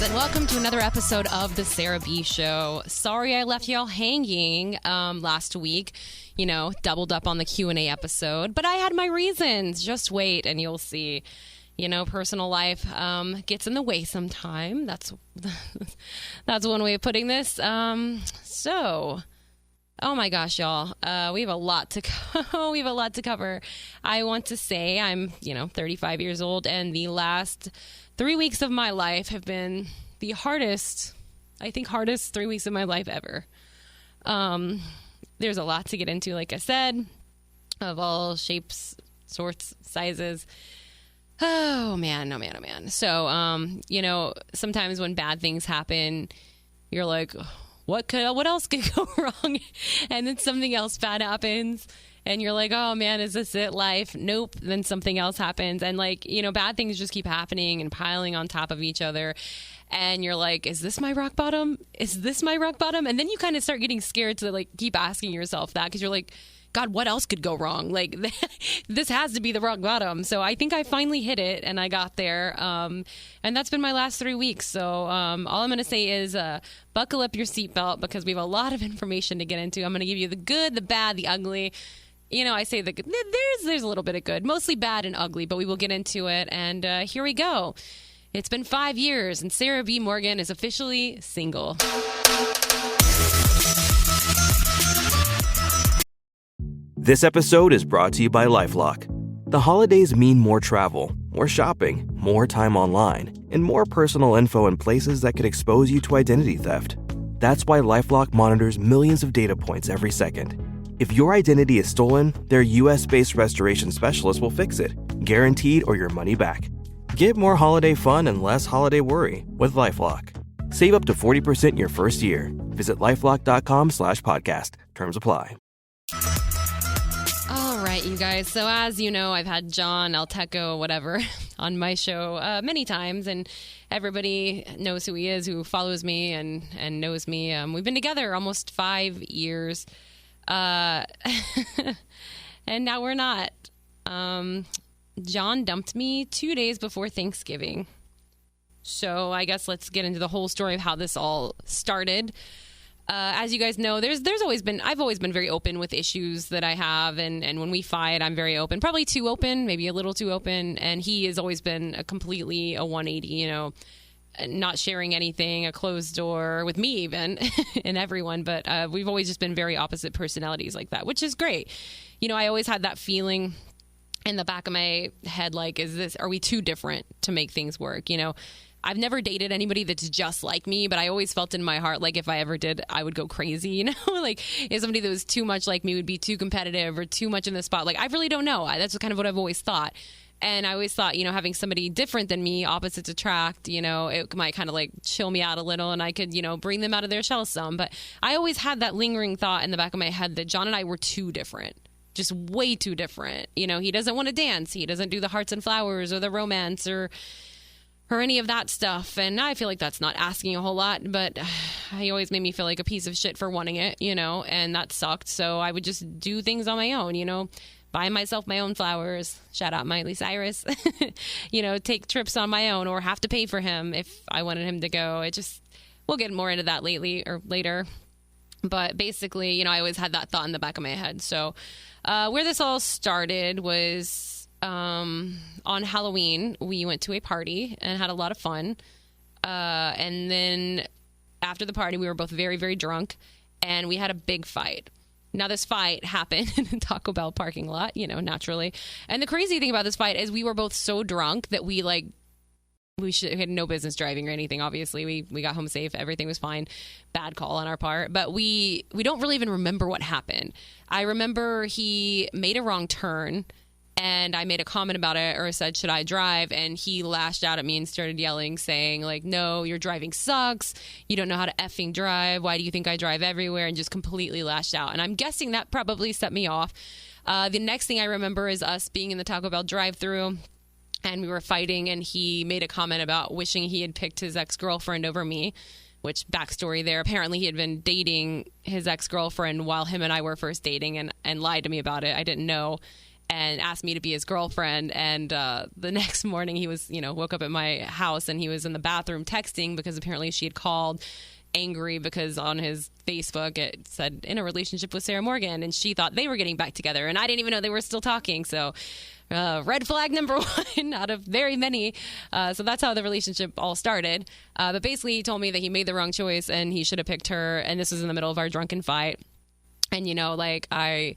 and welcome to another episode of The Sarah B. Show. Sorry I left y'all hanging last week, doubled up on the Q&A episode, but I had my reasons. Just wait and you'll see. Personal life gets in the way sometime. That's one way of putting this. Oh my gosh, y'all. We have a lot to cover. I want to say I'm, 35 years old, and the last 3 weeks of my life have been the hardest 3 weeks of my life ever. There's a lot to get into, like I said, of all shapes, sorts, sizes. Oh man. So, sometimes when bad things happen, you're like, what else could go wrong? And then something else bad happens and you're like, oh man, is this it? Life? Nope. Then something else happens. And bad things just keep happening and piling on top of each other. And you're like, is this my rock bottom? Is this my rock bottom? And then you kind of start getting scared to keep asking yourself that, because you're like, God, what else could go wrong? This has to be the rock bottom. So I think I finally hit it and I got there. And that's been my last 3 weeks. So all I'm going to say is buckle up your seatbelt, because we have a lot of information to get into. I'm going to give you the good, the bad, the ugly. I say there's a little bit of good, mostly bad and ugly, but we will get into it. And here we go. It's been 5 years and Sarah B. Morgan is officially single. This episode is brought to you by LifeLock. The holidays mean more travel, more shopping, more time online, and more personal info in places that could expose you to identity theft. That's why LifeLock monitors millions of data points every second. If your identity is stolen, their US-based restoration specialist will fix it, guaranteed, or your money back. Get more holiday fun and less holiday worry with LifeLock. Save up to 40% your first year. Visit LifeLock.com/podcast. Terms apply. All right, you guys. So as you know, I've had John Alteco, whatever, on my show many times, and everybody knows who he is, who follows me and knows me. We've been together almost 5 years, and now we're not. John dumped me 2 days before Thanksgiving. So I guess let's get into the whole story of how this all started. As you guys know, I've always been very open with issues that I have, and when we fight, I'm very open, probably too open, maybe a little too open, and he has always been a 180, not sharing anything, a closed door with me even, and everyone, but we've always just been very opposite personalities like that, which is great. I always had that feeling in the back of my head, are we too different to make things work? I've never dated anybody that's just like me, but I always felt in my heart, if I ever did, I would go crazy, if somebody that was too much like me would be too competitive or too much in the spot. I really don't know. That's kind of what I've always thought. And I always thought, having somebody different than me, opposites attract, it might kind of chill me out a little and I could, bring them out of their shell some. But I always had that lingering thought in the back of my head that John and I were too different. Just way too different. He doesn't want to dance. He doesn't do the hearts and flowers or the romance or any of that stuff. And I feel like that's not asking a whole lot, but he always made me feel like a piece of shit for wanting it, and that sucked. So I would just do things on my own, buy myself my own flowers. Shout out Miley Cyrus. Take trips on my own or have to pay for him if I wanted him to go. We'll get more into that later. But basically, I always had that thought in the back of my head. So where this all started was on Halloween. We went to a party and had a lot of fun. And then after the party, we were both very, very drunk and we had a big fight. Now, this fight happened in the Taco Bell parking lot, naturally. And the crazy thing about this fight is we were both so drunk that we had no business driving or anything. Obviously, we got home safe. Everything was fine. Bad call on our part. But we don't really even remember what happened. I remember he made a wrong turn and I made a comment about it or said, should I drive? And he lashed out at me and started yelling, saying no, your driving sucks. You don't know how to effing drive. Why do you think I drive everywhere? And just completely lashed out. And I'm guessing that probably set me off. The next thing I remember is us being in the Taco Bell drive-thru. And we were fighting, and he made a comment about wishing he had picked his ex-girlfriend over me, which, backstory there, apparently he had been dating his ex-girlfriend while him and I were first dating and lied to me about it. I didn't know. and asked me to be his girlfriend. And the next morning he was, woke up at my house and he was in the bathroom texting because apparently she had called angry because on his Facebook it said in a relationship with Sarah Morgan, and she thought they were getting back together, and I didn't even know they were still talking. So red flag number one out of very many. So that's how the relationship all started. But basically he told me that he made the wrong choice and he should have picked her, and this was in the middle of our drunken fight. And I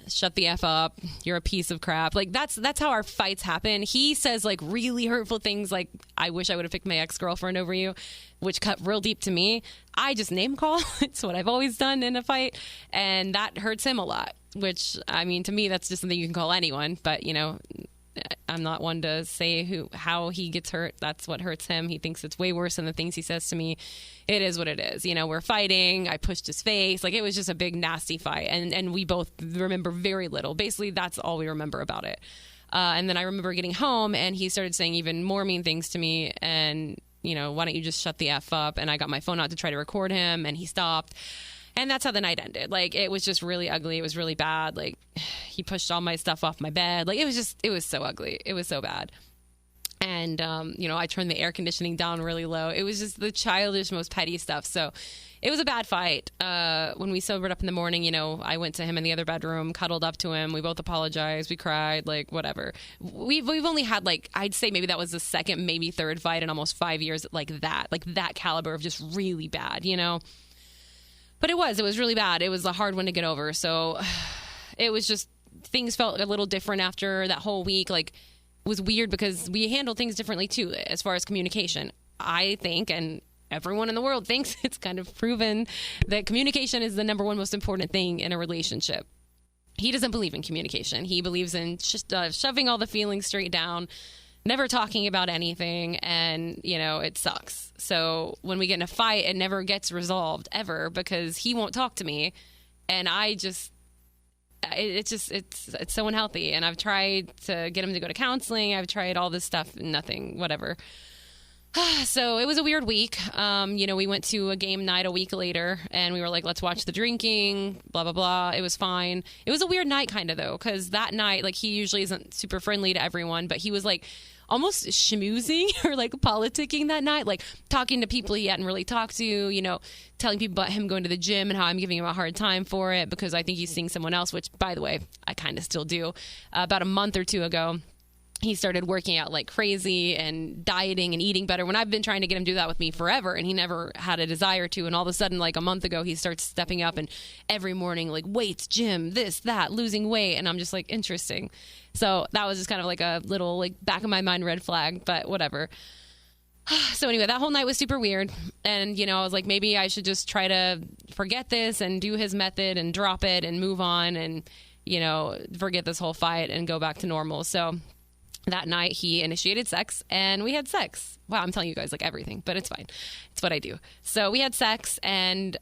shut the F up, you're a piece of crap. Like that's how our fights happen. He says like really hurtful things like, I wish I would have picked my ex-girlfriend over you, which cut real deep to me. I just name call. It's what I've always done in a fight, and that hurts him a lot, which, I mean, to me that's just something you can call anyone, but I'm not one to say how he gets hurt. That's what hurts him. He thinks it's way worse than the things he says to me. It is what it is. We're fighting. I pushed his face. Like, it was just a big, nasty fight. And we both remember very little. Basically, that's all we remember about it. And then I remember getting home and he started saying even more mean things to me. And, why don't you just shut the F up? And I got my phone out to try to record him and he stopped. And that's how the night ended. Like, it was just really ugly. It was really bad. Like, he pushed all my stuff off my bed. Like, it was so ugly. It was so bad. And, I turned the air conditioning down really low. It was just the childish, most petty stuff. So it was a bad fight. When we sobered up in the morning, I went to him in the other bedroom, cuddled up to him. We both apologized. We cried, like, whatever. We've only had, like, I'd say maybe that was the second, maybe third fight in almost 5 years like that caliber of just really bad, But it was really bad. It was a hard one to get over. So it was just, things felt a little different after that whole week. Like, it was weird because we handle things differently too, as far as communication. I think, and everyone in the world thinks, it's kind of proven that communication is the number one most important thing in a relationship. He doesn't believe in communication. He believes in just shoving all the feelings straight down, never talking about anything, and, it sucks. So when we get in a fight, it never gets resolved, ever, because he won't talk to me, and I just... It's so unhealthy. And I've tried to get him to go to counseling. I've tried all this stuff, nothing, whatever. So it was a weird week. We went to a game night a week later and we were like, let's watch the drinking, blah, blah, blah. It was fine. It was a weird night kind of though, because that night, like, he usually isn't super friendly to everyone, but he was like almost schmoozing or like politicking that night, like talking to people he hadn't really talked to, telling people about him going to the gym and how I'm giving him a hard time for it because I think he's seeing someone else, which, by the way, I kind of still do. About a month or two ago, he started working out like crazy and dieting and eating better when I've been trying to get him to do that with me forever, and he never had a desire to. And all of a sudden, like a month ago, he starts stepping up and every morning, like, weights, gym, this, that, losing weight. And I'm just like, interesting. So that was just kind of like a little, like, back of my mind red flag, but whatever. So anyway, that whole night was super weird. And, I was like, maybe I should just try to forget this and do his method and drop it and move on and, forget this whole fight and go back to normal. So that night he initiated sex and we had sex. Wow, I'm telling you guys like everything, but it's fine. It's what I do. So we had sex and,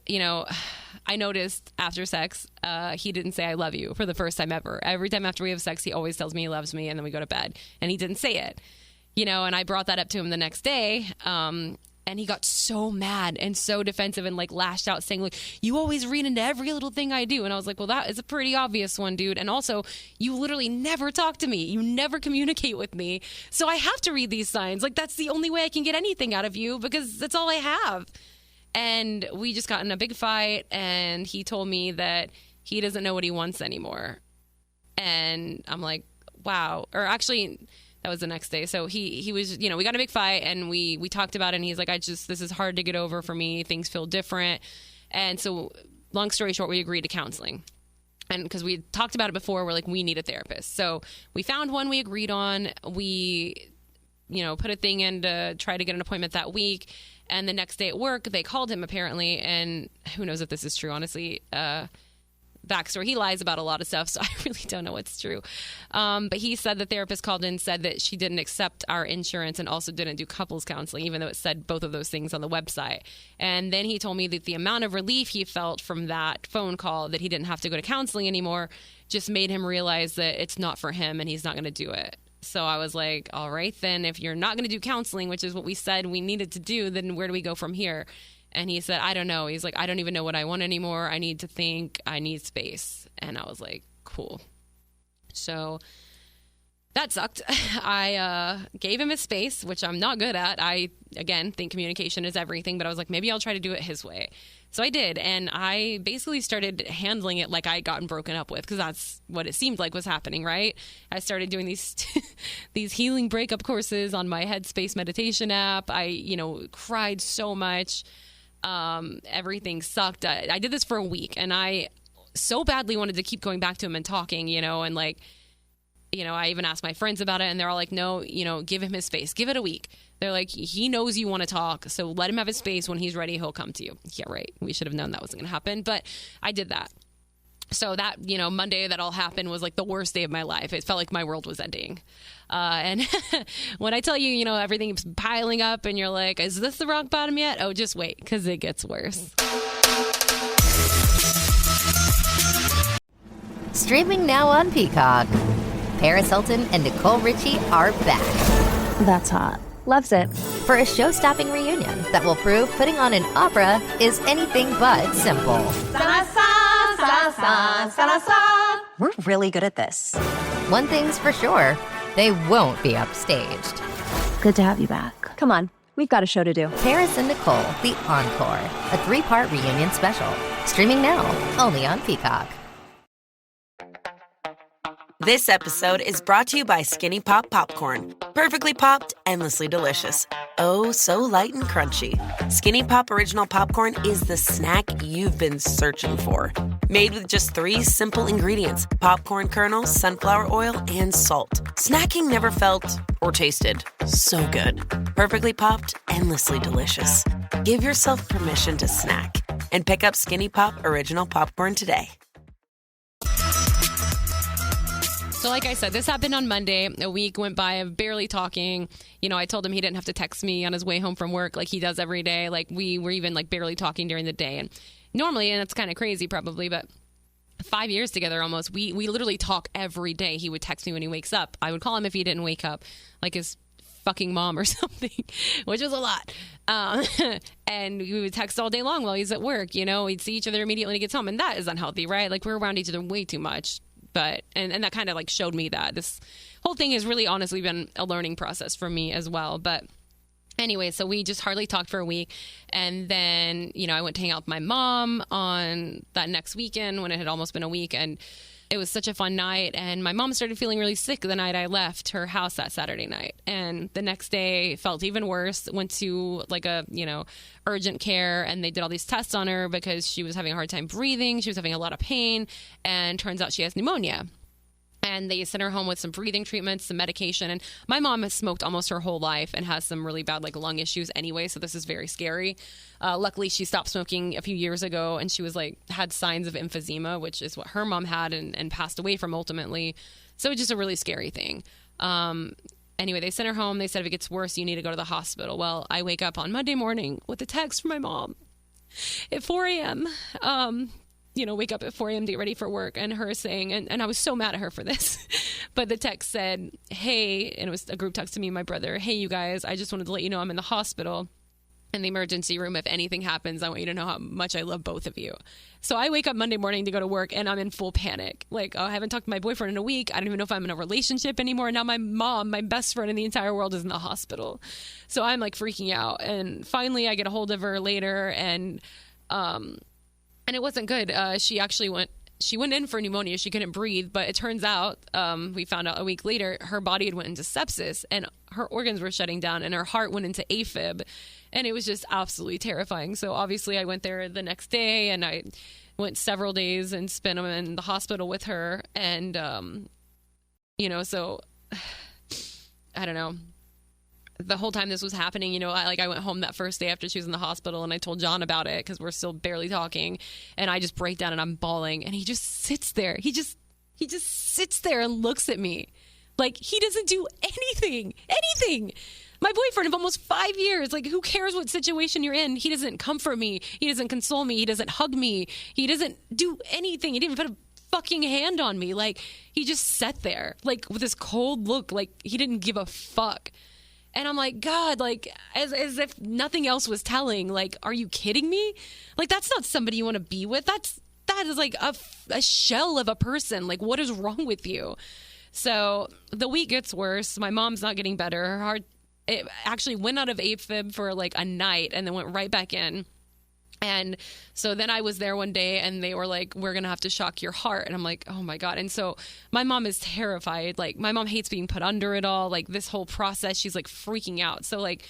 I noticed after sex, he didn't say I love you for the first time ever. Every time after we have sex, he always tells me he loves me and then we go to bed and he didn't say it, and I brought that up to him the next day. And he got so mad and so defensive and like lashed out saying like, you always read into every little thing I do. And I was like, well, that is a pretty obvious one, dude. And also you literally never talk to me. You never communicate with me. So I have to read these signs. Like, that's the only way I can get anything out of you because that's all I have. And we just got in a big fight and he told me that he doesn't know what he wants anymore. And I'm like, wow. Or actually, that was the next day. So he was, we got in a big fight and we talked about it and he's like, this is hard to get over for me. Things feel different. And so long story short, we agreed to counseling. And because we talked about it before, we're like, we need a therapist. So we found one we agreed on. We, put a thing in to try to get an appointment that week. And the next day at work, they called him apparently. And who knows if this is true, honestly, backstory. He lies about a lot of stuff, so I really don't know what's true. But he said the therapist called in and said that she didn't accept our insurance and also didn't do couples counseling, even though it said both of those things on the website. And then he told me that the amount of relief he felt from that phone call, that he didn't have to go to counseling anymore, just made him realize that it's not for him and he's not going to do it. So I was like, all right, then if you're not going to do counseling, which is what we said we needed to do, then where do we go from here? And he said, I don't know. He's like, I don't even know what I want anymore. I need to think. I need space. And I was like, cool. So that sucked. I gave him his space, which I'm not good at. I, again, think communication is everything, but I was like, maybe I'll try to do it his way. So I did, and I basically started handling it like I had gotten broken up with, because that's what it seemed like was happening, right? I started doing these these healing breakup courses on my Headspace meditation app. I, cried so much. Everything sucked. I did this for a week, and I so badly wanted to keep going back to him and talking, and like, I even asked my friends about it, and they're all like, no, give him his space. Give it a week. They're like, he knows you want to talk, so let him have his space. When he's ready, he'll come to you. Yeah, right. We should have known that wasn't going to happen, but I did that. So that, Monday that all happened was like the worst day of my life. It felt like my world was ending. And when I tell you, everything's piling up and you're like, is this the rock bottom yet? Oh, just wait, because it gets worse. Streaming now on Peacock. Paris Hilton and Nicole Richie are back. That's hot. Loves it. For a show-stopping reunion that will prove putting on an opera is anything but simple. We're really good at this. One thing's for sure, they won't be upstaged. Good to have you back. Come on, we've got a show to do. Paris and Nicole, The Encore, a 3-part reunion special. Streaming now, only on Peacock. This episode is brought to you by Skinny Pop Popcorn. Perfectly popped, endlessly delicious. Oh, so light and crunchy. Skinny Pop Original Popcorn is the snack you've been searching for. Made with just 3 simple ingredients: popcorn kernels, sunflower oil, and salt. Snacking never felt or tasted so good. Perfectly popped, endlessly delicious. Give yourself permission to snack and pick up Skinny Pop Original Popcorn today. So like I said, this happened on Monday. A week went by of barely talking. I told him he didn't have to text me on his way home from work like he does every day. Like we were even like barely talking during the day. And normally, and it's kind of crazy probably, but 5 years together almost, we literally talk every day. He would text me when he wakes up. I would call him if he didn't wake up, like his fucking mom or something, which was a lot. And we would text all day long while he's at work. We'd see each other immediately when he gets home. And that is unhealthy, right? Like we're around each other way too much. But and that kind of like showed me that this whole thing has really honestly been a learning process for me as well. But anyway, so we just hardly talked for a week. And then, I went to hang out with my mom on that next weekend when it had almost been a week. And it was such a fun night. And my mom started feeling really sick the night I left her house that Saturday night. And the next day felt even worse. Went to like a, urgent care, and they did all these tests on her because she was having a hard time breathing. She was having a lot of pain, and turns out she has pneumonia. And they sent her home with some breathing treatments, some medication. And my mom has smoked almost her whole life and has some really bad like lung issues anyway. So this is very scary. Luckily, she stopped smoking a few years ago, and she was had signs of emphysema, which is what her mom had and passed away from ultimately. So it's just a really scary thing. Anyway, they sent her home. They said, if it gets worse, you need to go to the hospital. Well, I wake up on Monday morning with a text from my mom at 4 a.m. Wake up at 4 a.m. to get ready for work, and her saying, and I was so mad at her for this, but the text said, hey, and it was a group text to me and my brother, hey, you guys, I just wanted to let you know I'm in the hospital in the emergency room. If anything happens, I want you to know how much I love both of you. So I wake up Monday morning to go to work, and I'm in full panic. Like, I haven't talked to my boyfriend in a week. I don't even know if I'm in a relationship anymore. Now my mom, my best friend in the entire world, is in the hospital. So I'm freaking out. And finally I get a hold of her later, and it wasn't good. She went in for pneumonia. She couldn't breathe, but it turns out, we found out a week later, her body had went into sepsis, and her organs were shutting down, and her heart went into AFib, and it was just absolutely terrifying. So obviously I went there the next day, and I went several days and spent them in the hospital with her. And, so I don't know. The whole time this was happening, I went home that first day after she was in the hospital, and I told John about it because we're still barely talking, and I just break down and I'm bawling, and he just sits there. He just sits there and looks at me like he doesn't do anything. My boyfriend of almost 5 years, who cares what situation you're in? He doesn't comfort me. He doesn't console me. He doesn't hug me. He doesn't do anything. He didn't even put a fucking hand on me. He just sat there with this cold look, he didn't give a fuck. And I'm like, God, as if nothing else was telling, are you kidding me? That's not somebody you want to be with. That's that is like a shell of a person. Like, what is wrong with you? So the week gets worse. My mom's not getting better. Her heart, it actually went out of AFib for like a night and then went right back in. And so then I was there one day and they were like, we're going to have to shock your heart. And I'm like, oh my God. And so my mom is terrified. Like, my mom hates being put under it all. Like, this whole process, she's like freaking out. So like,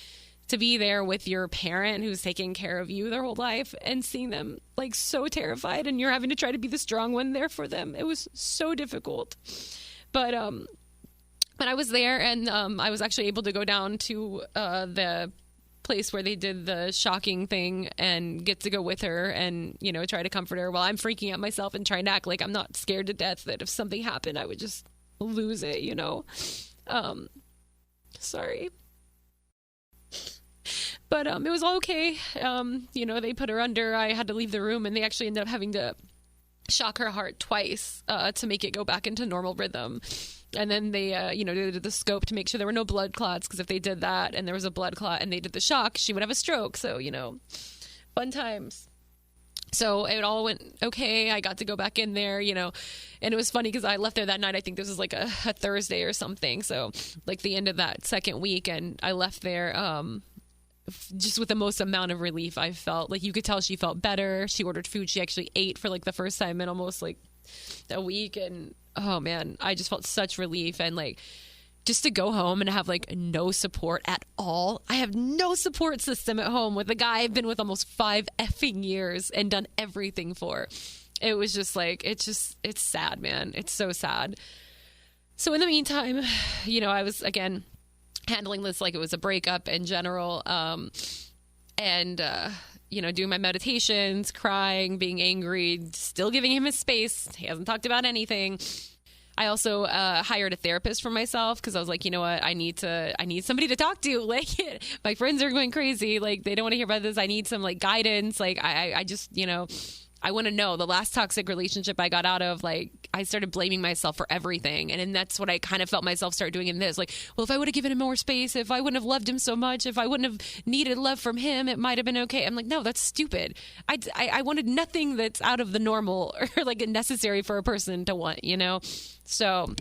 to be there with your parent who's taking care of you their whole life and seeing them like so terrified and you're having to try to be the strong one there for them. It was so difficult. But I was there and I was actually able to go down to the place where they did the shocking thing and get to go with her and, you know, try to comfort her while I'm freaking out myself and trying to act like I'm not scared to death that if something happened, I would just lose it, you know? Sorry. But it was all okay. You know, they put her under. I had to leave the room and they actually ended up having to shock her heart twice to make it go back into normal rhythm. And then they, you know, they did the scope to make sure there were no blood clots, because if they did that and there was a blood clot and they did the shock, she would have a stroke. So, you know, fun times. So it all went okay. I got to go back in there, you know, and it was funny because I left there that night. I think this was like a Thursday or something. So like the end of that second week, and I left there just with the most amount of relief I felt. Like, you could tell she felt better. She ordered food. She actually ate for like the first time in almost like a week. And oh man, I just felt such relief. And like, just to go home and have like no support at all. I have no support system at home with a guy I've been with almost 5 effing years and done everything for. It was just like, it's sad, man. It's so sad. So in the meantime, you know, I was again handling this like it was a breakup in general. And you know, doing my meditations, crying, being angry, still giving him his space. He hasn't talked about anything. I also hired a therapist for myself because I was like, you know what, I need somebody to talk to. Like, my friends are going crazy. Like, they don't want to hear about this. I need some like guidance. Like, I just, you know, I want to know. The last toxic relationship I got out of, like, I started blaming myself for everything. And then that's what I kind of felt myself start doing in this. Like, well, if I would have given him more space, if I wouldn't have loved him so much, if I wouldn't have needed love from him, it might have been okay. I'm like, no, that's stupid. I wanted nothing that's out of the normal or like necessary for a person to want, you know? So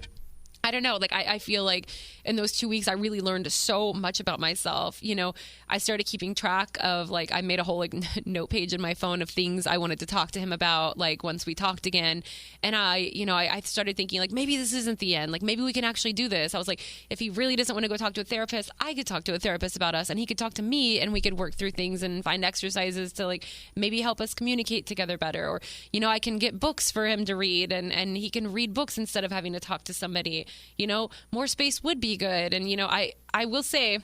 I don't know. Like, I feel like in those 2 weeks, I really learned so much about myself. You know, I started keeping track of, like, I made a whole like note page in my phone of things I wanted to talk to him about, like, once we talked again. And I started thinking, like, maybe this isn't the end. Like, maybe we can actually do this. I was like, if he really doesn't want to go talk to a therapist, I could talk to a therapist about us, and he could talk to me, and we could work through things and find exercises to, like, maybe help us communicate together better. Or, you know, I can get books for him to read, and he can read books instead of having to talk to somebody. You know, more space would be good. And, you know, I will say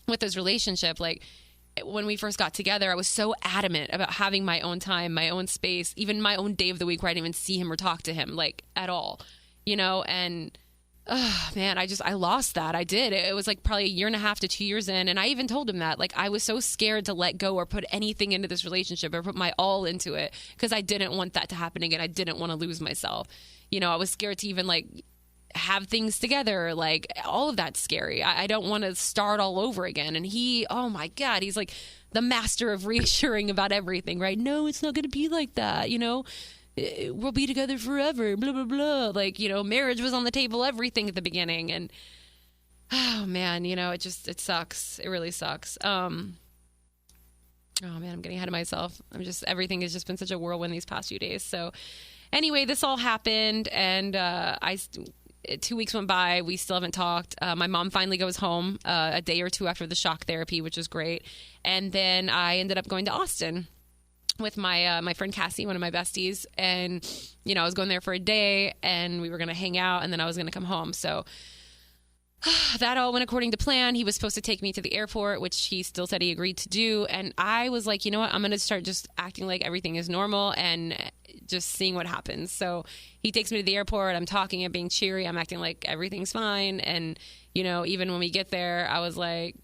with this relationship, like, when we first got together, I was so adamant about having my own time, my own space, even my own day of the week where I didn't even see him or talk to him, like, at all, you know? And man, I lost that. I did. It was like probably 1.5 to 2 years in. And I even told him that, like, I was so scared to let go or put anything into this relationship or put my all into it because I didn't want that to happen again. I didn't want to lose myself. You know, I was scared to even, like, have things together. Like, all of that's scary. I don't want to start all over again. And he, oh my God, he's like the master of reassuring about everything, right? No, it's not going to be like that. You know, we'll be together forever, blah, blah, blah. Like, you know, marriage was on the table, everything at the beginning. And oh man, you know, it sucks. It really sucks. Oh man, I'm getting ahead of myself. Everything has just been such a whirlwind these past few days. So anyway, this all happened, and 2 weeks went by. We still haven't talked. My mom finally goes home a day or two after the shock therapy, which is great. And then I ended up going to Austin with my friend Cassie, one of my besties. And, you know, I was going there for a day, and we were going to hang out, and then I was going to come home. So that all went according to plan. He was supposed to take me to the airport, which he still said he agreed to do. And I was like, you know what? I'm going to start just acting like everything is normal and just seeing what happens. So he takes me to the airport. I'm talking and being cheery. I'm acting like everything's fine. And, you know, even when we get there, I was like,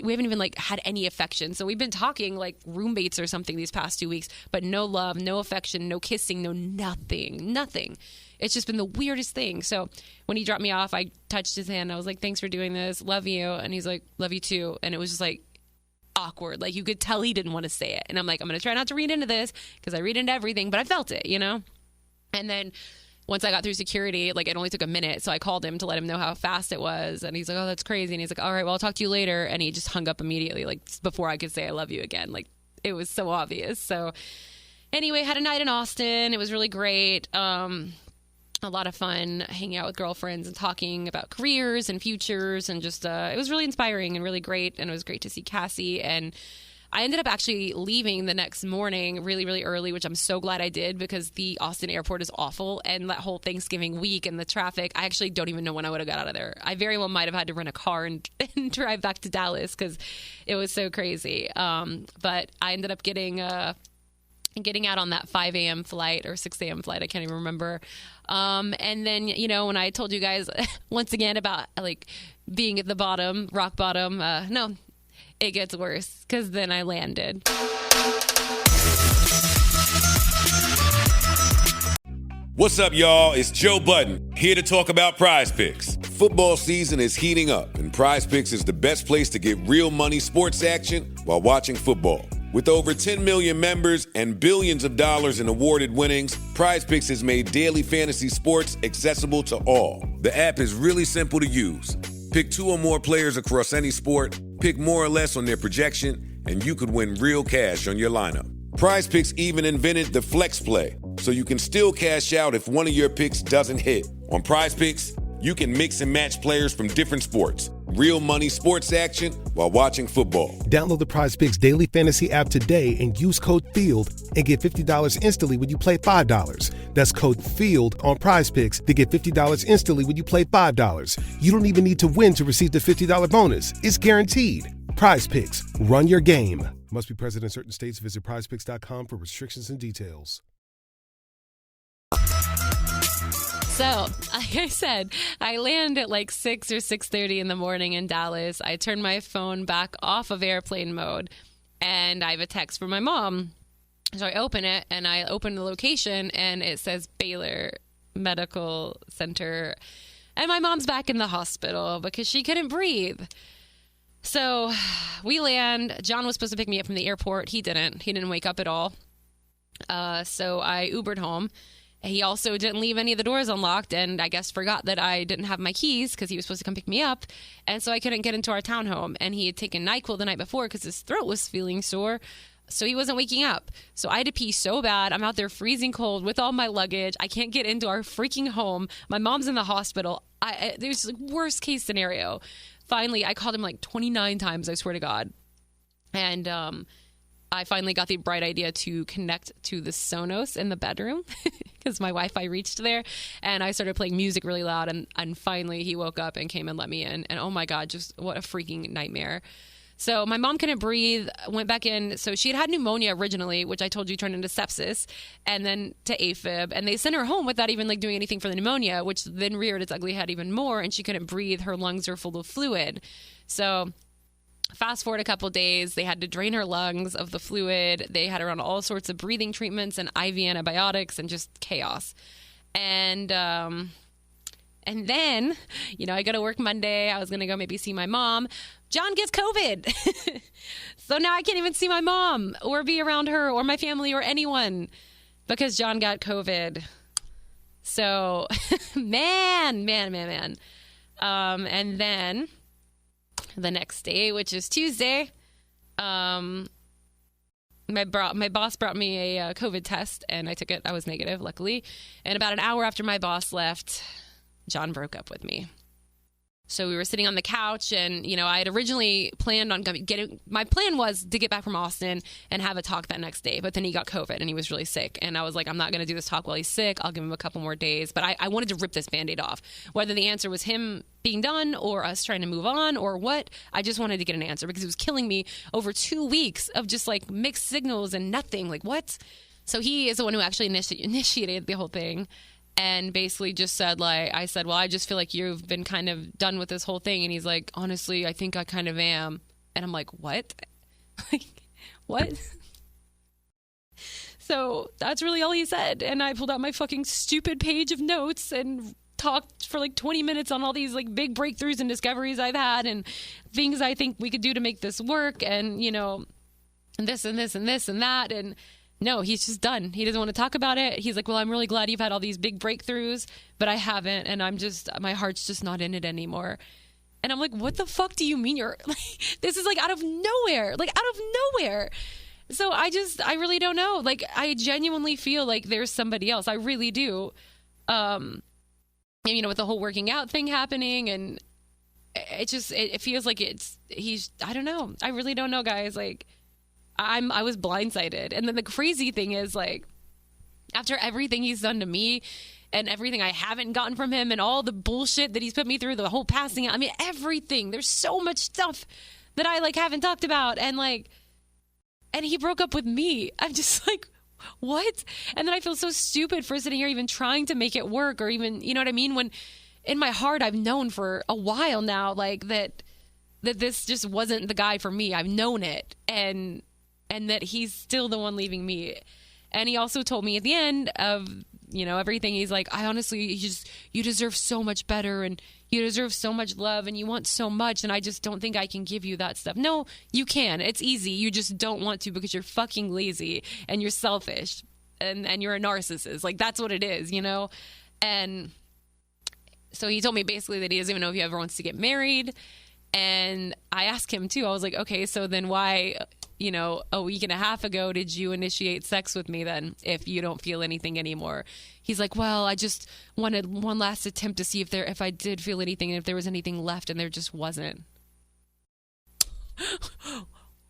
we haven't even like had any affection. So we've been talking like roommates or something these past 2 weeks, but no love, no affection, no kissing, no nothing. It's just been the weirdest thing. So when he dropped me off, I touched his hand. I was like, thanks for doing this. Love you. And he's like, love you too. And it was just like, awkward. Like, you could tell he didn't want to say it. And I'm like, I'm going to try not to read into this because I read into everything, but I felt it, you know? And then once I got through security, like, it only took a minute. So I called him to let him know how fast it was. And he's like, oh, that's crazy. And he's like, all right, well, I'll talk to you later. And he just hung up immediately, like, before I could say I love you again. Like, it was so obvious. So anyway, had a night in Austin. It was really great. A lot of fun hanging out with girlfriends and talking about careers and futures, and just it was really inspiring and really great. And it was great to see Cassie. And I ended up actually leaving the next morning really, really early, which I'm so glad I did, because the Austin airport is awful. And that whole Thanksgiving week and the traffic, I actually don't even know when I would have got out of there. I very well might have had to rent a car and drive back to Dallas because it was so crazy. But I ended up getting out on that 5 a.m. flight or 6 a.m. flight. I can't even remember. And then, you know, when I told you guys once again about like being at the bottom, rock bottom, no, it gets worse, because then I landed. What's up, y'all? It's Joe Budden, here to talk about Prize Picks. Football season is heating up, and Prize Picks is the best place to get real money sports action while watching football. With over 10 million members and billions of dollars in awarded winnings, Prize Picks has made daily fantasy sports accessible to all. The app is really simple to use. Pick 2 or more players across any sport, pick more or less on their projection, and you could win real cash on your lineup. Prize Picks even invented the Flex Play, so you can still cash out if one of your picks doesn't hit. On Prize Picks, you can mix and match players from different sports. Real money sports action while watching football. Download the Prize Picks daily fantasy app today and use code FIELD and get $50 instantly when you play $5. That's code FIELD on Prize Picks to get $50 instantly when you play $5. You don't even need to win to receive the $50 bonus. It's guaranteed. Prize Picks. Run your game. Must be present in certain states. Visit prizepicks.com for restrictions and details. So, like I said, I land at like 6 or 6:30 in the morning in Dallas. I turn my phone back off of airplane mode, and I have a text from my mom. So I open it, and I open the location, and it says Baylor Medical Center. And my mom's back in the hospital because she couldn't breathe. So we land. John was supposed to pick me up from the airport. He didn't. He didn't wake up at all. So I Ubered home. He also didn't leave any of the doors unlocked, and I guess forgot that I didn't have my keys because he was supposed to come pick me up. And so I couldn't get into our townhome. And he had taken NyQuil the night before because his throat was feeling sore. So he wasn't waking up. So I had to pee so bad. I'm out there freezing cold with all my luggage. I can't get into our freaking home. My mom's in the hospital. There's like worst case scenario. Finally, I called him like 29 times, I swear to God. And I finally got the bright idea to connect to the Sonos in the bedroom because my Wi-Fi reached there, and I started playing music really loud, and finally he woke up and came and let me in. And oh my God, just what a freaking nightmare. So my mom couldn't breathe, went back in. So she had pneumonia originally, which I told you turned into sepsis, and then to AFib. And they sent her home without even like doing anything for the pneumonia, which then reared its ugly head even more, and she couldn't breathe. Her lungs are full of fluid. So fast forward a couple days, they had to drain her lungs of the fluid. They had her on all sorts of breathing treatments and IV antibiotics and just chaos. And then, you know, I go to work Monday. I was going to go maybe see my mom. John gets COVID. So now I can't even see my mom or be around her or my family or anyone because John got COVID. So, man. And then the next day, which is Tuesday, my boss brought me a COVID test, and I took it. I was negative, luckily. And about an hour after my boss left, John broke up with me. So we were sitting on the couch, and, you know, I had originally planned on my plan was to get back from Austin and have a talk that next day. But then he got COVID, and he was really sick. And I was like, I'm not going to do this talk while he's sick. I'll give him a couple more days. But I wanted to rip this Band-Aid off. Whether the answer was him being done or us trying to move on or what, I just wanted to get an answer because it was killing me over 2 weeks of just like mixed signals and nothing. Like, what? So he is the one who actually initiated the whole thing. And basically just said, like, I said, well, I just feel like you've been kind of done with this whole thing. And he's like, honestly, I think I kind of am. And I'm like, what? Like, what? So that's really all he said. And I pulled out my fucking stupid page of notes and talked for like 20 minutes on all these like big breakthroughs and discoveries I've had and things I think we could do to make this work, and and this and this and this and that. And no, he's just done. He doesn't want to talk about it. He's like, well, I'm really glad you've had all these big breakthroughs, but I haven't, and my heart's just not in it anymore. And I'm like, what the fuck do you mean you're like, this is like out of nowhere. So I really don't know. Like, I genuinely feel like there's somebody else. I really do. And, with the whole working out thing happening, and it feels like I don't know. I really don't know, guys. Like, I was blindsided. And then the crazy thing is, like, after everything he's done to me and everything I haven't gotten from him and all the bullshit that he's put me through, the whole passing out, I mean, everything, there's so much stuff that I like haven't talked about. And like, and he broke up with me. I'm just like, what? And then I feel so stupid for sitting here even trying to make it work, or even, you know what I mean? When in my heart, I've known for a while now, like that this just wasn't the guy for me. I've known it. And that he's still the one leaving me. And he also told me at the end of, everything, he's like, I honestly, you deserve so much better, and you deserve so much love, and you want so much, and I just don't think I can give you that stuff. No, you can. It's easy. You just don't want to because you're fucking lazy and you're selfish and you're a narcissist. Like, that's what it is, And so he told me basically that he doesn't even know if he ever wants to get married. And I asked him too, I was like, okay, so then why, a week and a half ago did you initiate sex with me then, if you don't feel anything anymore? He's like, well, I just wanted one last attempt to see if I did feel anything, and if there was anything left, and there just wasn't.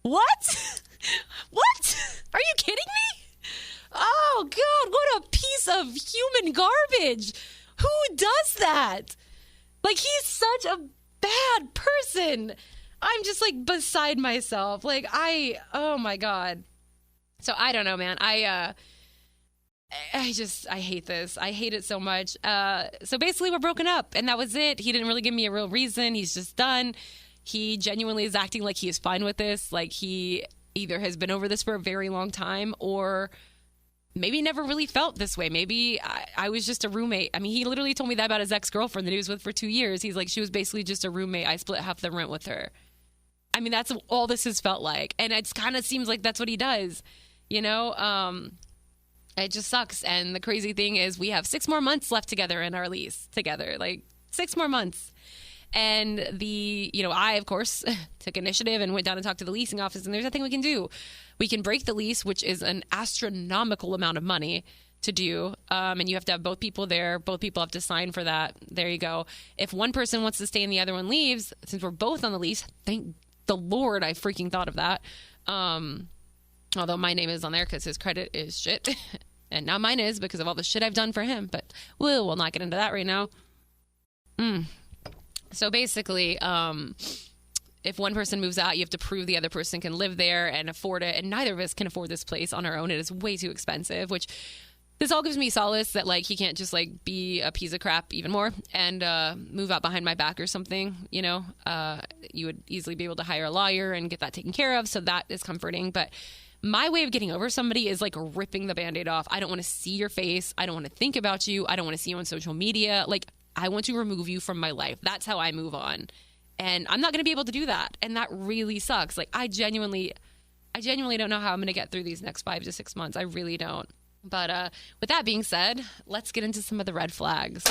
What? What? Are you kidding me? Oh God, what a piece of human garbage. Who does that? Like, he's such a bad person. I'm just like beside myself. Like, oh my God. So I don't know, man. I hate this. I hate it so much. So basically we're broken up, and that was it. He didn't really give me a real reason. He's just done. He genuinely is acting like he is fine with this. Like, he either has been over this for a very long time, or maybe never really felt this way. Maybe I was just a roommate. I mean, he literally told me that about his ex-girlfriend that he was with for 2 years. He's like, she was basically just a roommate. I split half the rent with her. I mean, that's all this has felt like. And it kind of seems like that's what he does, It just sucks. And the crazy thing is, we have 6 more months left together in our lease together, like 6 more months. And I, of course, took initiative and went down and talked to the leasing office, and there's nothing we can do. We can break the lease, which is an astronomical amount of money to do. And you have to have both people there. Both people have to sign for that. There you go. If one person wants to stay and the other one leaves, since we're both on the lease, thank the Lord I freaking thought of that. Although my name is on there because his credit is shit. And now mine is because of all the shit I've done for him. But we'll not get into that right now. So basically, if one person moves out, you have to prove the other person can live there and afford it. And neither of us can afford this place on our own. It is way too expensive, which this all gives me solace that, like, he can't just, like, be a piece of crap even more and move out behind my back or something, You would easily be able to hire a lawyer and get that taken care of. So that is comforting. But my way of getting over somebody is, like, ripping the Band-Aid off. I don't want to see your face. I don't want to think about you. I don't want to see you on social media. Like, I want to remove you from my life. That's how I move on. And I'm not going to be able to do that. And that really sucks. Like, I genuinely don't know how I'm going to get through these next 5 to 6 months. I really don't. But with that being said, let's get into some of the red flags.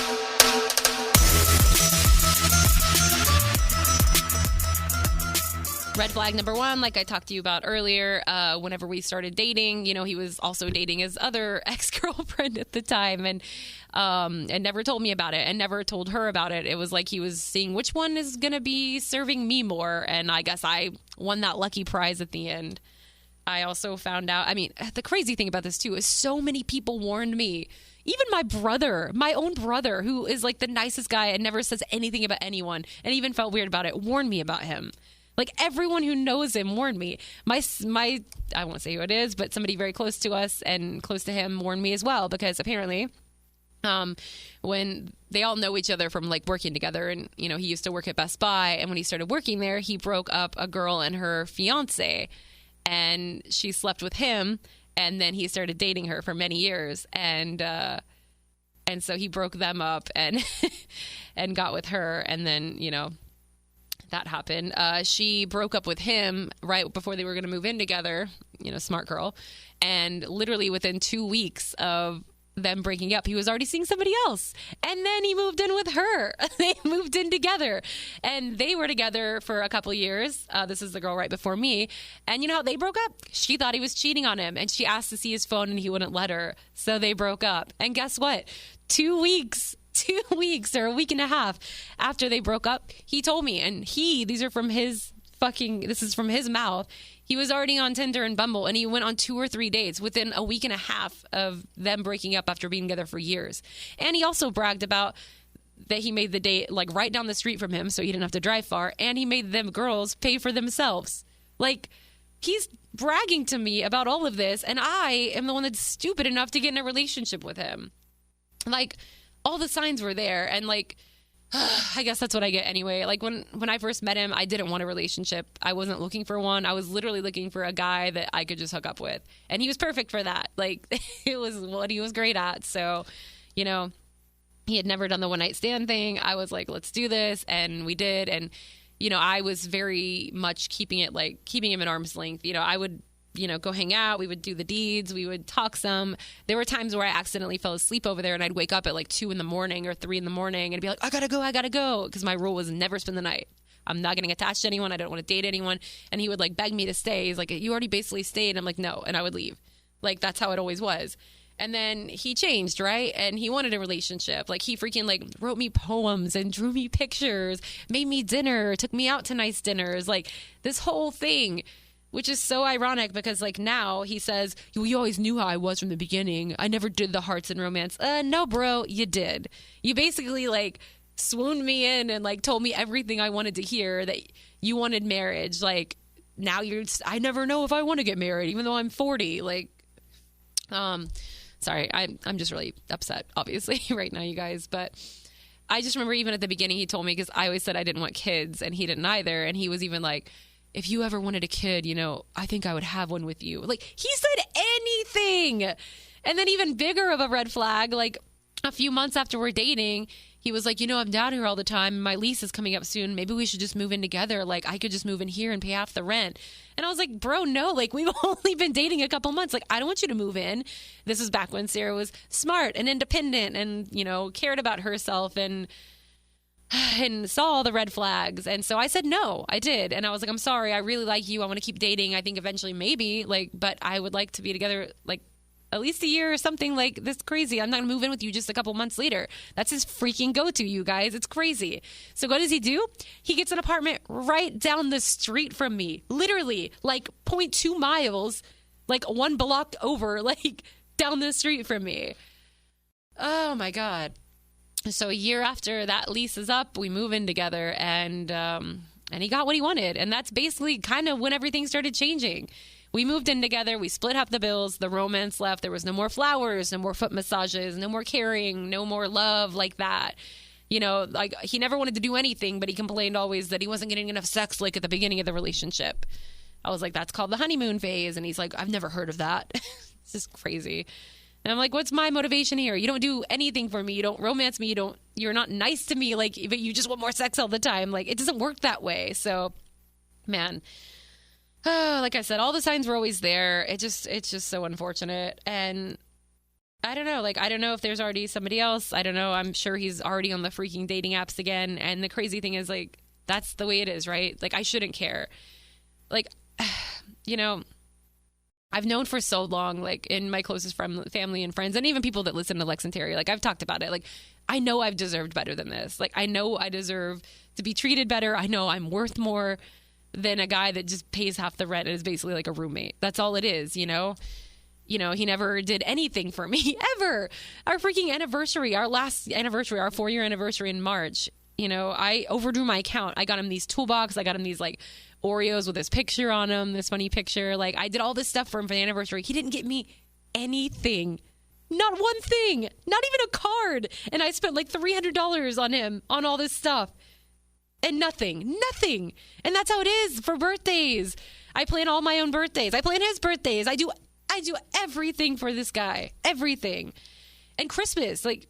Red flag number 1, like I talked to you about earlier, whenever we started dating, he was also dating his other ex-girlfriend at the time, and never told me about it and never told her about it. It was like he was seeing which one is going to be serving me more, and I guess I won that lucky prize at the end. I also found out, the crazy thing about this too is so many people warned me. Even my own brother, who is like the nicest guy and never says anything about anyone and even felt weird about it, warned me about him. Like, everyone who knows him warned me. My I won't say who it is, but somebody very close to us and close to him warned me as well, because apparently when they all know each other from, like, working together, and, he used to work at Best Buy, and when he started working there, he broke up a girl and her fiance, and she slept with him, and then he started dating her for many years, and And so he broke them up and and got with her. And then, that happened. She broke up with him right before they were going to move in together, smart girl. And literally within 2 weeks of them breaking up, he was already seeing somebody else. And then he moved in with her. They moved in together. And they were together for a couple years. This is the girl right before me. And you know how they broke up? She thought he was cheating on him. And she asked to see his phone and he wouldn't let her. So they broke up. And guess what? 2 weeks or a week and a half after they broke up, he told me. And this is from his mouth. He was already on Tinder and Bumble, and he went on 2 or 3 dates within a week and a half of them breaking up after being together for years. And he also bragged about that he made the date like right down the street from him, so he didn't have to drive far, and he made them girls pay for themselves. Like, he's bragging to me about all of this, and I am the one that's stupid enough to get in a relationship with him. Like, all the signs were there, and like, I guess that's what I get anyway. Like when I first met him, I didn't want a relationship. I wasn't looking for one. I was literally looking for a guy that I could just hook up with. And he was perfect for that. Like, it was what he was great at. So, he had never done the one night stand thing. I was like, let's do this. And we did. And, I was very much keeping him at arm's length. I would, go hang out. We would do the deeds. We would talk some. There were times where I accidentally fell asleep over there and I'd wake up at like 2 a.m. or 3 a.m. and be like, I gotta go. Because my rule was never spend the night. I'm not getting attached to anyone. I don't want to date anyone. And he would like beg me to stay. He's like, you already basically stayed. And I'm like, no. And I would leave. Like, that's how it always was. And then he changed, right? And he wanted a relationship. Like, he freaking like wrote me poems and drew me pictures, made me dinner, took me out to nice dinners, like this whole thing. Which is so ironic because, like, now he says, you always knew how I was from the beginning. I never did the hearts and romance. No, bro, you did. You basically, like, swooned me in and, like, told me everything I wanted to hear, that you wanted marriage. Like, now I never know if I want to get married, even though I'm 40. Like, sorry, I'm just really upset, obviously, right now, you guys. But I just remember even at the beginning he told me, because I always said I didn't want kids, and he didn't either. And he was even like, if you ever wanted a kid, I think I would have one with you. Like, he said anything. And then even bigger of a red flag, like a few months after we're dating, he was like, I'm down here all the time. My lease is coming up soon. Maybe we should just move in together. Like, I could just move in here and pay half the rent. And I was like, bro, no, like, we've only been dating a couple months. Like, I don't want you to move in. This was back when Sarah was smart and independent and, cared about herself and saw all the red flags. And so I said no, I did. And I was like, I'm sorry, I really like you. I want to keep dating. I think eventually maybe, like, but I would like to be together, like, at least a year or something. Like, this crazy. I'm not going to move in with you just a couple months later. That's his freaking go-to, you guys. It's crazy. So what does he do? He gets an apartment right down the street from me. Literally, like, 0.2 miles, like, 1 block over, like, down the street from me. Oh, my God. So a year after that lease is up, we move in together, and he got what he wanted. And that's basically kind of when everything started changing. We moved in together. We split up the bills. The romance left. There was no more flowers, no more foot massages, no more caring, no more love like that. Like, he never wanted to do anything, but he complained always that he wasn't getting enough sex, like at the beginning of the relationship. I was like, that's called the honeymoon phase. And he's like, I've never heard of that. It's just crazy. And I'm like, what's my motivation here? You don't do anything for me. You don't romance me. You're not nice to me. Like, but you just want more sex all the time. Like, it doesn't work that way. So, man, like I said, all the signs were always there. It's just so unfortunate. And I don't know. Like, I don't know if there's already somebody else. I don't know. I'm sure he's already on the freaking dating apps again. And the crazy thing is, like, that's the way it is, right? Like, I shouldn't care. Like, I've known for so long, like, in my closest family and friends, and even people that listen to Lex and Terry, like, I've talked about it. Like, I know I've deserved better than this. Like, I know I deserve to be treated better. I know I'm worth more than a guy that just pays half the rent and is basically like a roommate. That's all it is, He never did anything for me, ever. Our freaking anniversary, our last anniversary, our 4-year anniversary in March, I overdrew my account. I got him these toolbox. I got him these, like, Oreos with his picture on them, this funny picture. Like, I did all this stuff for him for the anniversary. He didn't get me anything. Not one thing. Not even a card. And I spent like $300 on him on all this stuff. And nothing. And that's how it is for birthdays. I plan all my own birthdays. I plan his birthdays. I do everything for this guy. Everything. And Christmas, like,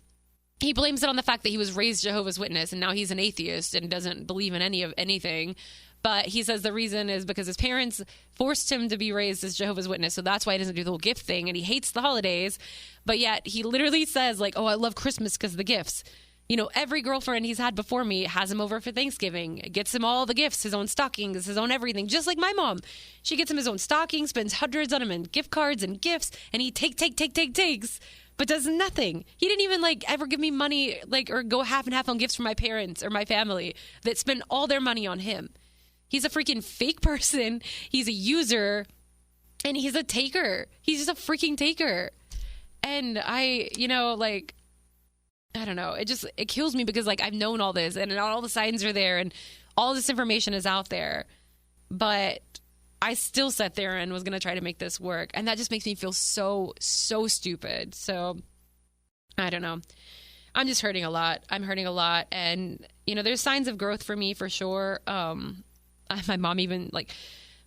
he blames it on the fact that he was raised Jehovah's Witness and now he's an atheist and doesn't believe in anything. But he says the reason is because his parents forced him to be raised as Jehovah's Witness. So that's why he doesn't do the whole gift thing. And he hates the holidays. But yet he literally says like, oh, I love Christmas because of the gifts. You know, every girlfriend he's had before me has him over for Thanksgiving, gets him all the gifts, his own stockings, his own everything, just like my mom. She gets him his own stocking, spends hundreds on him in gift cards and gifts, and he takes, but does nothing. He didn't even like ever give me money, like, or go half and half on gifts for my parents or my family that spend all their money on him. He's a freaking fake person. He's a user, and he's a taker. He's just a freaking taker. And I don't know. It kills me because like I've known all this and all the signs are there and all this information is out there, but I still sat there and was going to try to make this work. And that just makes me feel so stupid. So I don't know. I'm just hurting a lot. I'm hurting a lot. And, you know, there's signs of growth for me for sure.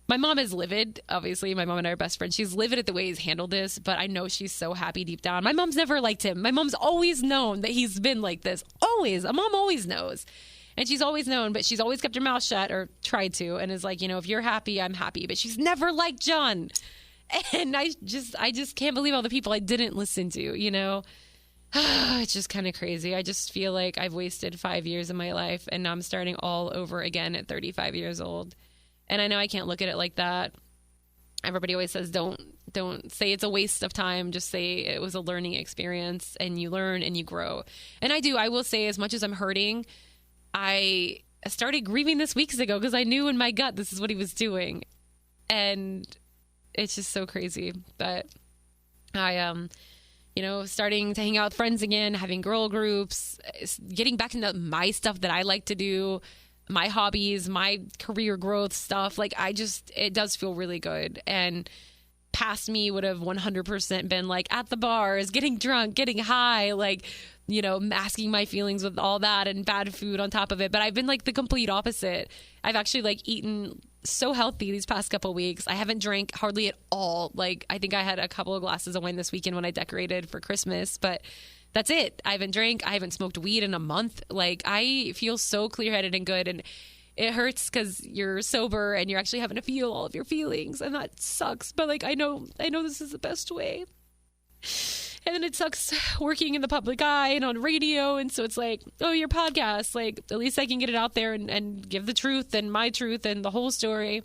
My mom is livid. Obviously, my mom and I are best friends. She's livid at the way he's handled this, but I know she's so happy deep down. My mom's never liked him. My mom's always known that he's been like this. Always. A mom always knows. And she's always known, but she's always kept her mouth shut or tried to, and is like, you know, if you're happy, I'm happy. But she's never liked John. And I just can't believe all the people I didn't listen to, you know? It's just kind of crazy. I just feel like I've wasted 5 years of my life, and now I'm starting all over again at 35 years old. And I know I can't look at it like that. Everybody always says, don't say it's a waste of time. Just say it was a learning experience and you learn and you grow. And I do. I will say, as much as I'm hurting, I started grieving this weeks ago because I knew in my gut this is what he was doing. And it's just so crazy. But I, starting to hang out with friends again, having girl groups, getting back into my stuff that I like to do, my hobbies, my career growth stuff. Like, it does feel really good. And past me would have 100% been like at the bars, getting drunk, getting high, like, you know, masking my feelings with all that and bad food on top of it. But I've been like the complete opposite. I've actually like eaten so healthy these past couple weeks. I haven't drank hardly at all. Like, I think I had a couple of glasses of wine this weekend when I decorated for Christmas, but that's it. I haven't drank. I haven't smoked weed in a month. Like, I feel so clear-headed and good. And it hurts because you're sober and you're actually having to feel all of your feelings. And that sucks. But like, I know this is the best way. And then it sucks working in the public eye and on radio. And so it's like, oh, your podcast, like, at least I can get it out there and give the truth and my truth and the whole story.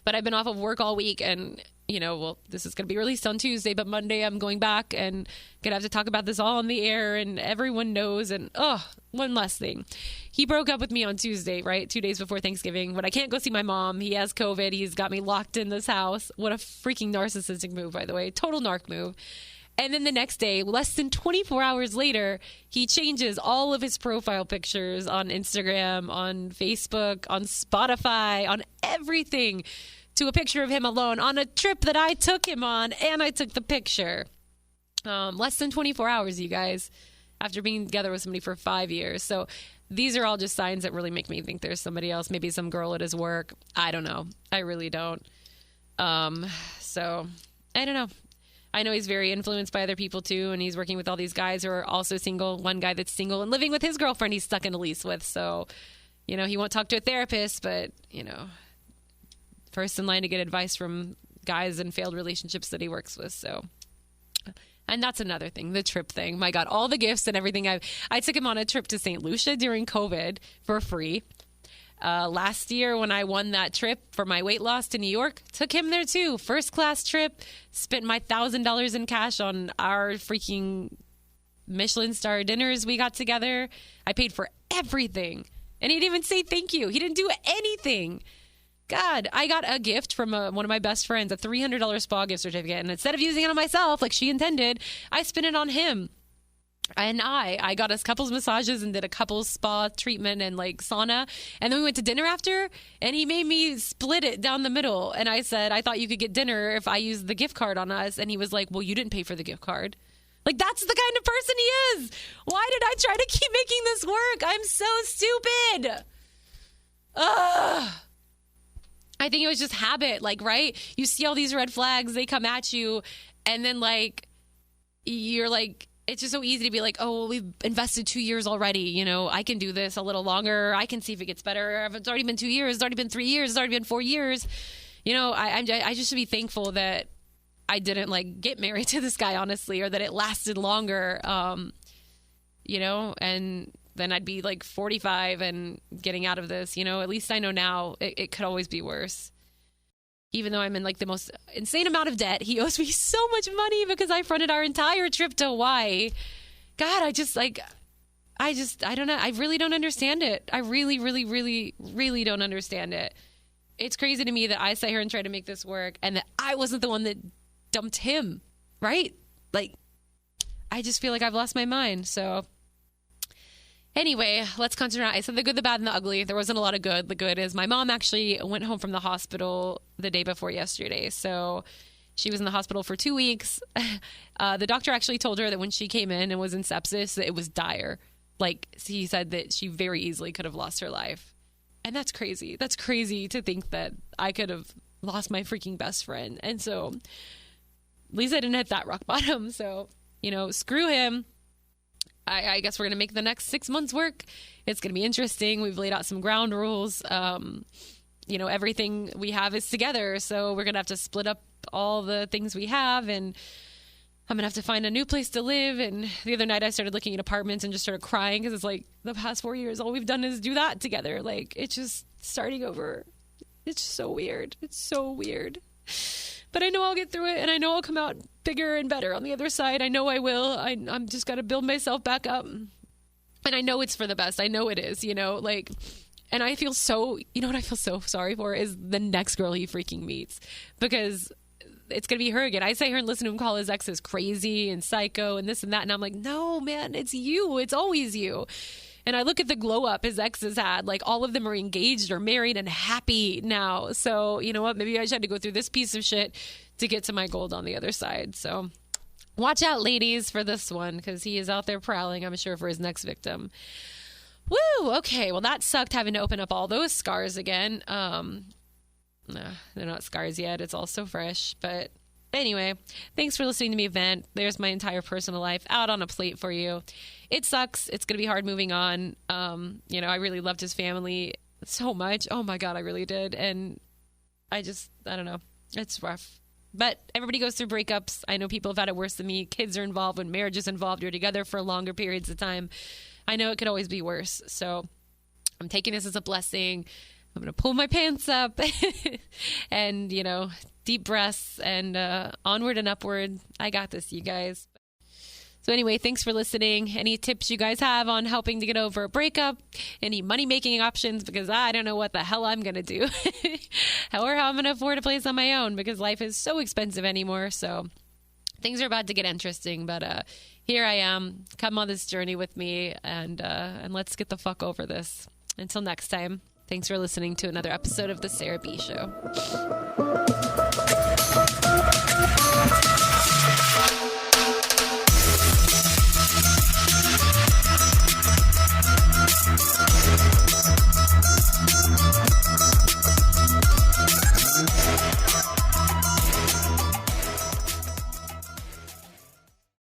But I've been off of work all week, and, you know, well, this is going to be released on Tuesday, but Monday I'm going back and going to have to talk about this all on the air, and everyone knows. And, one last thing. He broke up with me on Tuesday, right? 2 days before Thanksgiving, when I can't go see my mom. He has COVID. He's got me locked in this house. What a freaking narcissistic move, by the way. Total narc move. And then the next day, less than 24 hours later, he changes all of his profile pictures on Instagram, on Facebook, on Spotify, on everything to a picture of him alone on a trip that I took him on, and I took the picture. Less than 24 hours, you guys, after being together with somebody for 5 years. So these are all just signs that really make me think there's somebody else, maybe some girl at his work. I don't know. I really don't. So I don't know. I know he's very influenced by other people too, and he's working with all these guys who are also single. One guy that's single and living with his girlfriend he's stuck in a lease with. So, you know, he won't talk to a therapist, but, you know, first in line to get advice from guys in failed relationships that he works with. So, and that's another thing, the trip thing. My God, all the gifts and everything. I took him on a trip to St. Lucia during COVID for free. Last year when I won that trip for my weight loss to New York, took him there too. First class trip, spent my $1,000 in cash on our freaking Michelin star dinners we got together. I paid for everything. And he didn't even say thank you. He didn't do anything. God, I got a gift from one of my best friends, a $300 spa gift certificate. And instead of using it on myself like she intended, I spent it on him. And I got us couples massages and did a couples spa treatment and like sauna. And then we went to dinner after, and he made me split it down the middle. And I said, I thought you could get dinner if I used the gift card on us. And he was like, well, you didn't pay for the gift card. Like, that's the kind of person he is. Why did I try to keep making this work? I'm so stupid. Ugh. I think it was just habit, like, right? You see all these red flags, they come at you, and then like, you're like, it's just so easy to be like, oh, well, we've invested 2 years already. You know, I can do this a little longer. I can see if it gets better. If it's already been 2 years, it's already been 3 years, it's already been 4 years. You know, I just should be thankful that I didn't like get married to this guy, honestly, or that it lasted longer. You know, and then I'd be like 45 and getting out of this. You know, at least I know now it could always be worse. Even though I'm in like the most insane amount of debt, he owes me so much money because I fronted our entire trip to Hawaii. God, I don't know. I really don't understand it. I really, really, really, really don't understand it. It's crazy to me that I sat here and tried to make this work and that I wasn't the one that dumped him, right? Like, I just feel like I've lost my mind. So anyway, let's concentrate. I said the good, the bad, and the ugly. There wasn't a lot of good. The good is my mom actually went home from the hospital the day before yesterday. So she was in the hospital for 2 weeks. The doctor actually told her that when she came in and was in sepsis, that it was dire. Like, he said that she very easily could have lost her life. And that's crazy. That's crazy to think that I could have lost my freaking best friend. And so at least I didn't hit that rock bottom. So, you know, screw him. I guess we're going to make the next 6 months work. It's going to be interesting. We've laid out some ground rules. You know, everything we have is together. So we're going to have to split up all the things we have. And I'm going to have to find a new place to live. And the other night I started looking at apartments and just started crying because it's like the past 4 years, all we've done is do that together. Like, it's just starting over. It's so weird. It's so weird. But I know I'll get through it, and I know I'll come out bigger and better on the other side. I know I will. I'm just got to build myself back up. And I know it's for the best. I know it is, you know, like, and I feel so, you know what I feel so sorry for is the next girl he freaking meets, because it's going to be her again. I sit here and listen to him call his exes crazy and psycho and this and that. And I'm like, no, man, it's you. It's always you. And I look at the glow up his exes had, like all of them are engaged or married and happy now. So you know what? Maybe I just had to go through this piece of shit to get to my gold on the other side. So watch out, ladies, for this one, because he is out there prowling, I'm sure, for his next victim. Woo! Okay, well, that sucked having to open up all those scars again. No, they're not scars yet. It's all so fresh. But anyway, thanks for listening to me vent. There's my entire personal life out on a plate for you. It sucks. It's going to be hard moving on. You know, I really loved his family so much. Oh my God, I really did. And I don't know. It's rough. But everybody goes through breakups. I know people have had it worse than me. Kids are involved. When marriage is involved, you're together for longer periods of time. I know it could always be worse. So I'm taking this as a blessing. I'm going to pull my pants up and, you know, deep breaths and onward and upward. I got this, you guys. So anyway, thanks for listening. Any tips you guys have on helping to get over a breakup? Any money-making options? Because I don't know what the hell I'm going to do or how I'm going to afford a place on my own, because life is so expensive anymore. So things are about to get interesting, but here I am. Come on this journey with me, and let's get the fuck over this. Until next time, thanks for listening to another episode of The Sarah B Show.